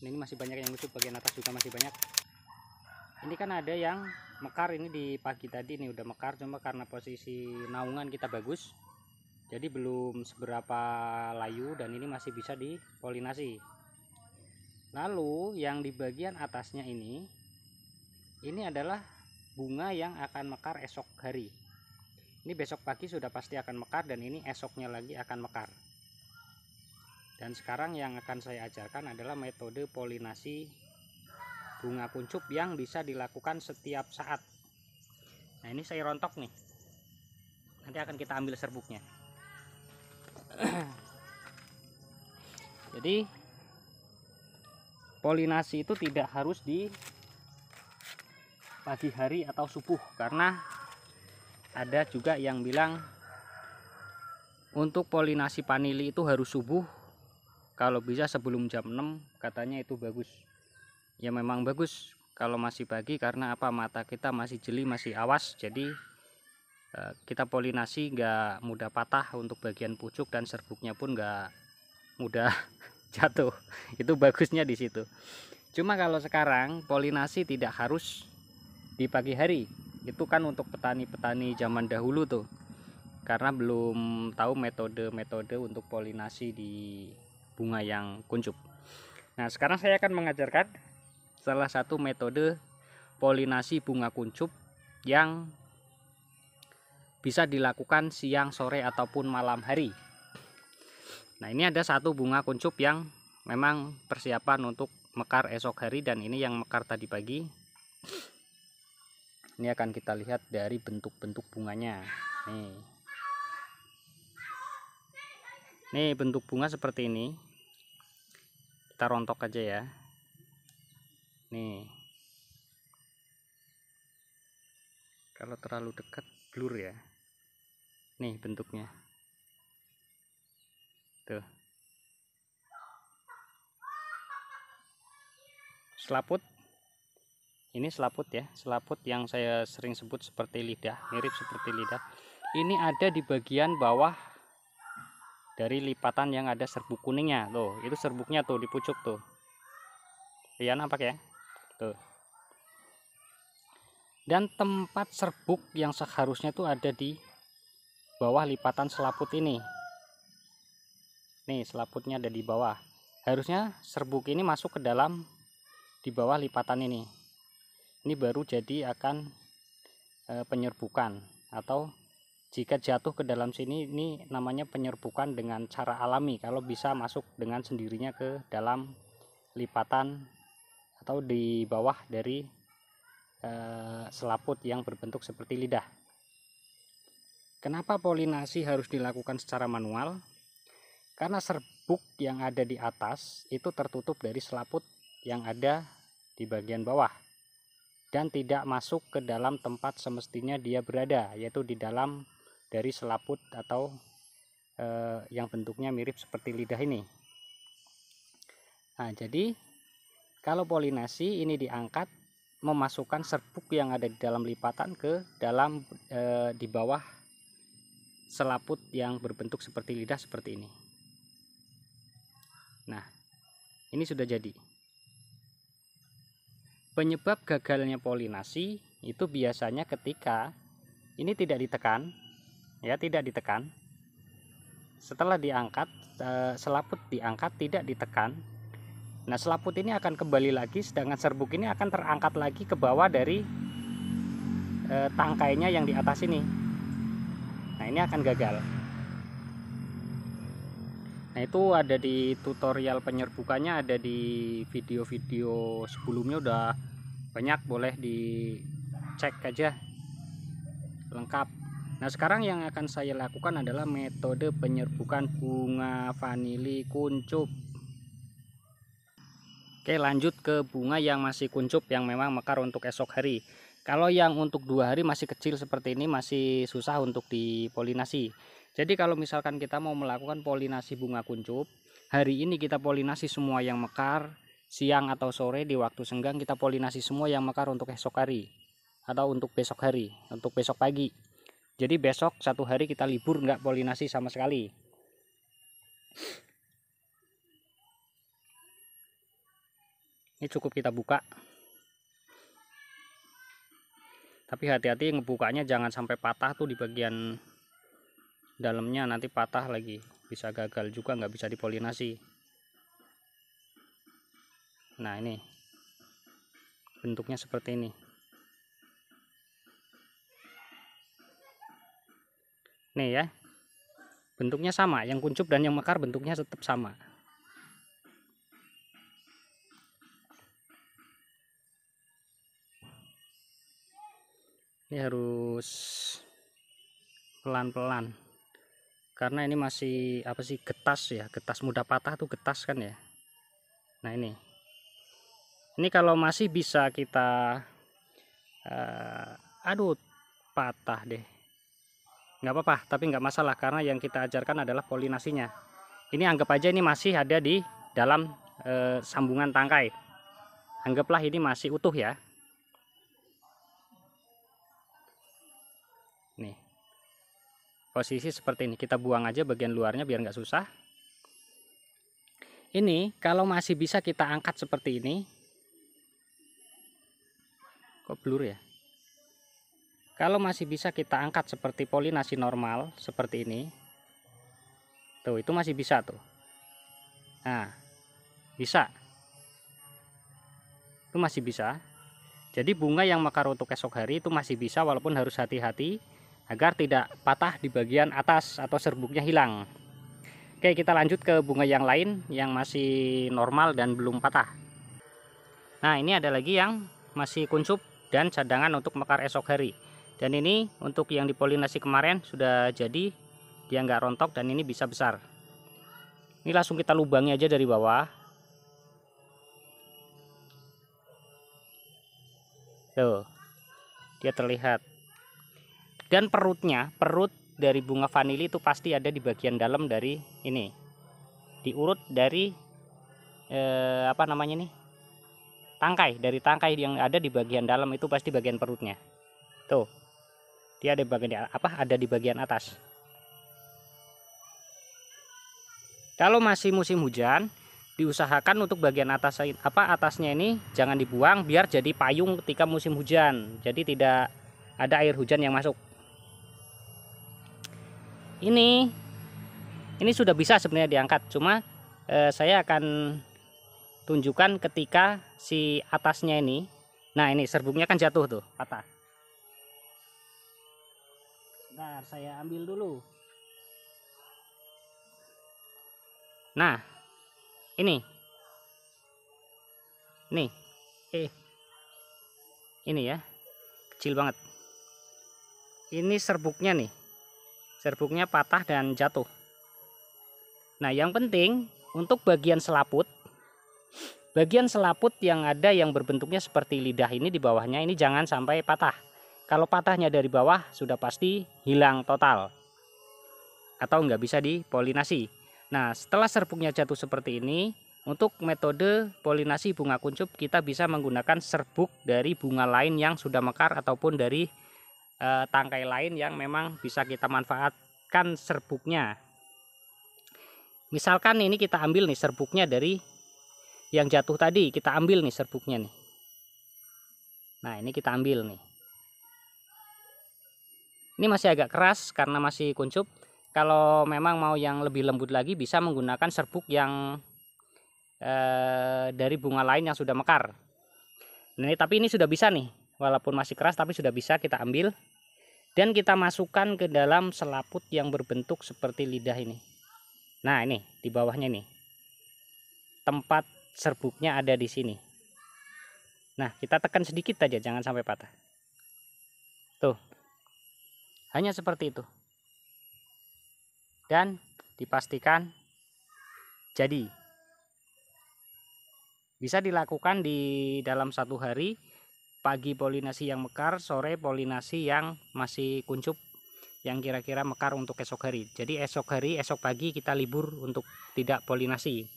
Ini masih banyak yang lucu, bagian atas juga masih banyak. Ini kan ada yang mekar, ini di pagi tadi nih udah mekar, cuma karena posisi naungan kita bagus, jadi belum seberapa layu dan ini masih bisa dipolinasi. Lalu yang di bagian atasnya ini adalah bunga yang akan mekar esok hari. Ini besok pagi sudah pasti akan mekar dan ini esoknya lagi akan mekar. Dan sekarang yang akan saya ajarkan adalah metode polinasi bunga kuncup yang bisa dilakukan setiap saat. Nah, ini saya rontok nih. Nanti akan kita ambil serbuknya. Jadi polinasi itu tidak harus di pagi hari atau subuh, karena ada juga yang bilang untuk polinasi vanili itu harus subuh, kalau bisa sebelum jam 6 katanya itu bagus. Ya memang bagus kalau masih pagi, karena apa, mata kita masih jeli, masih awas, jadi kita polinasi nggak mudah patah untuk bagian pucuk dan serbuknya pun nggak mudah jatuh. Itu bagusnya di situ. Cuma kalau sekarang polinasi tidak harus di pagi hari, itu kan untuk petani-petani zaman dahulu tuh, karena belum tahu metode-metode untuk polinasi di bunga yang kuncup. Nah, sekarang saya akan mengajarkan salah satu metode polinasi bunga kuncup yang bisa dilakukan siang, sore, ataupun malam hari. Nah, ini ada satu bunga kuncup yang memang persiapan untuk mekar esok hari, dan ini yang mekar tadi pagi. Ini akan kita lihat dari bentuk-bentuk bunganya. Nih bentuk bunga seperti ini. Kita rontok aja ya. Nih. Kalau terlalu dekat blur ya. Nih bentuknya. Tuh. Selaput. Ini selaput ya. Selaput yang saya sering sebut seperti lidah, mirip seperti lidah. Ini ada di bagian bawah dari lipatan yang ada serbuk kuningnya. Tuh, itu serbuknya tuh di pucuk tuh. Iya, nampak ya? Tuh. Dan tempat serbuk yang seharusnya tuh ada di bawah lipatan selaput ini. Nih, selaputnya ada di bawah. Harusnya serbuk ini masuk ke dalam di bawah lipatan ini. Ini baru jadi akan penyerbukan, atau jika jatuh ke dalam sini, ini namanya penyerbukan dengan cara alami, kalau bisa masuk dengan sendirinya ke dalam lipatan atau di bawah dari selaput yang berbentuk seperti lidah. Kenapa polinasi harus dilakukan secara manual? Karena serbuk yang ada di atas itu tertutup dari selaput yang ada di bagian bawah dan tidak masuk ke dalam tempat semestinya dia berada, yaitu di dalam dari selaput atau yang bentuknya mirip seperti lidah ini. Nah, jadi kalau polinasi ini diangkat, memasukkan serbuk yang ada di dalam lipatan ke dalam di bawah selaput yang berbentuk seperti lidah seperti ini. Nah, ini sudah jadi. Penyebab gagalnya polinasi itu biasanya ketika ini tidak ditekan, ya, tidak ditekan. Setelah diangkat, selaput diangkat tidak ditekan. Nah, selaput ini akan kembali lagi, sedangkan serbuk ini akan terangkat lagi ke bawah dari tangkainya yang di atas ini. Nah, ini akan gagal. Nah, itu ada di tutorial penyerbukannya, ada di video-video sebelumnya udah banyak, boleh dicek aja lengkap. Nah, sekarang yang akan saya lakukan adalah metode penyerbukan bunga vanili kuncup. Oke, lanjut ke bunga yang masih kuncup, yang memang mekar untuk esok hari. Kalau yang untuk 2 hari masih kecil seperti ini, masih susah untuk dipolinasi. Jadi kalau misalkan kita mau melakukan polinasi bunga kuncup, hari ini kita polinasi semua yang mekar, siang atau sore di waktu senggang kita polinasi semua yang mekar untuk esok hari, atau untuk besok hari, untuk besok pagi. Jadi besok satu hari kita libur, nggak polinasi sama sekali. Ini cukup kita buka, tapi hati-hati ngebukanya jangan sampai patah tuh di bagian dalamnya, nanti patah lagi, bisa gagal juga, nggak bisa dipolinasi. Nah ini bentuknya seperti ini. Nih ya, bentuknya sama, yang kuncup dan yang mekar bentuknya tetap sama. Ini harus pelan-pelan, karena ini masih apa sih, getas ya, getas mudah patah tuh, getas kan ya. Nah ini kalau masih bisa kita aduh patah deh, nggak apa-apa, tapi nggak masalah, karena yang kita ajarkan adalah polinasinya. Ini anggap aja ini masih ada di dalam sambungan tangkai, anggaplah ini masih utuh ya. Nih posisi seperti ini, kita buang aja bagian luarnya biar nggak susah. Ini kalau masih bisa kita angkat seperti ini, kok blur ya, kalau masih bisa kita angkat seperti polinasi normal seperti ini tuh, itu masih bisa tuh. Nah bisa, itu masih bisa. Jadi bunga yang mekar untuk esok hari itu masih bisa, walaupun harus hati-hati agar tidak patah di bagian atas atau serbuknya hilang. Oke, kita lanjut ke bunga yang lain yang masih normal dan belum patah. Nah ini ada lagi yang masih kuncup dan cadangan untuk mekar esok hari. Dan ini untuk yang dipolinasi kemarin sudah jadi, dia nggak rontok dan ini bisa besar. Ini langsung kita lubangi aja dari bawah. Tuh, dia terlihat. Dan perutnya, perut dari bunga vanili itu pasti ada di bagian dalam dari ini. Diurut dari apa namanya nih? Tangkai, dari tangkai yang ada di bagian dalam itu pasti bagian perutnya. Tuh. Dia ada di bagian ada di bagian atas. Kalau masih musim hujan, diusahakan untuk bagian atasnya ini jangan dibuang, biar jadi payung ketika musim hujan. Jadi tidak ada air hujan yang masuk. Ini sudah bisa sebenarnya diangkat, cuma saya akan tunjukkan ketika si atasnya ini. Nah ini serbuknya kan jatuh tuh, patah. Bentar, saya ambil dulu. Nah ini ya, kecil banget. Ini serbuknya nih, serbuknya patah dan jatuh. Nah yang penting untuk bagian selaput yang ada yang berbentuknya seperti lidah ini di bawahnya ini jangan sampai patah. Kalau patahnya dari bawah sudah pasti hilang total atau nggak bisa dipolinasi. Nah setelah serbuknya jatuh seperti ini, untuk metode polinasi bunga kuncup kita bisa menggunakan serbuk dari bunga lain yang sudah mekar ataupun dari tangkai lain yang memang bisa kita manfaatkan serbuknya. Misalkan ini kita ambil nih serbuknya dari yang jatuh tadi, kita ambil nih serbuknya nih. Nah ini kita ambil nih. Ini masih agak keras karena masih kuncup. Kalau memang mau yang lebih lembut lagi bisa menggunakan serbuk yang dari bunga lain yang sudah mekar. Nah, tapi ini sudah bisa nih, walaupun masih keras tapi sudah bisa kita ambil dan kita masukkan ke dalam selaput yang berbentuk seperti lidah ini. Nah ini di bawahnya nih, tempat serbuknya ada di sini. Nah kita tekan sedikit aja, jangan sampai patah. Tuh, hanya seperti itu. Dan dipastikan jadi. Bisa dilakukan di dalam 1 hari, pagi polinasi yang mekar, sore polinasi yang masih kuncup yang kira-kira mekar untuk esok hari. Jadi esok pagi kita libur untuk tidak polinasi.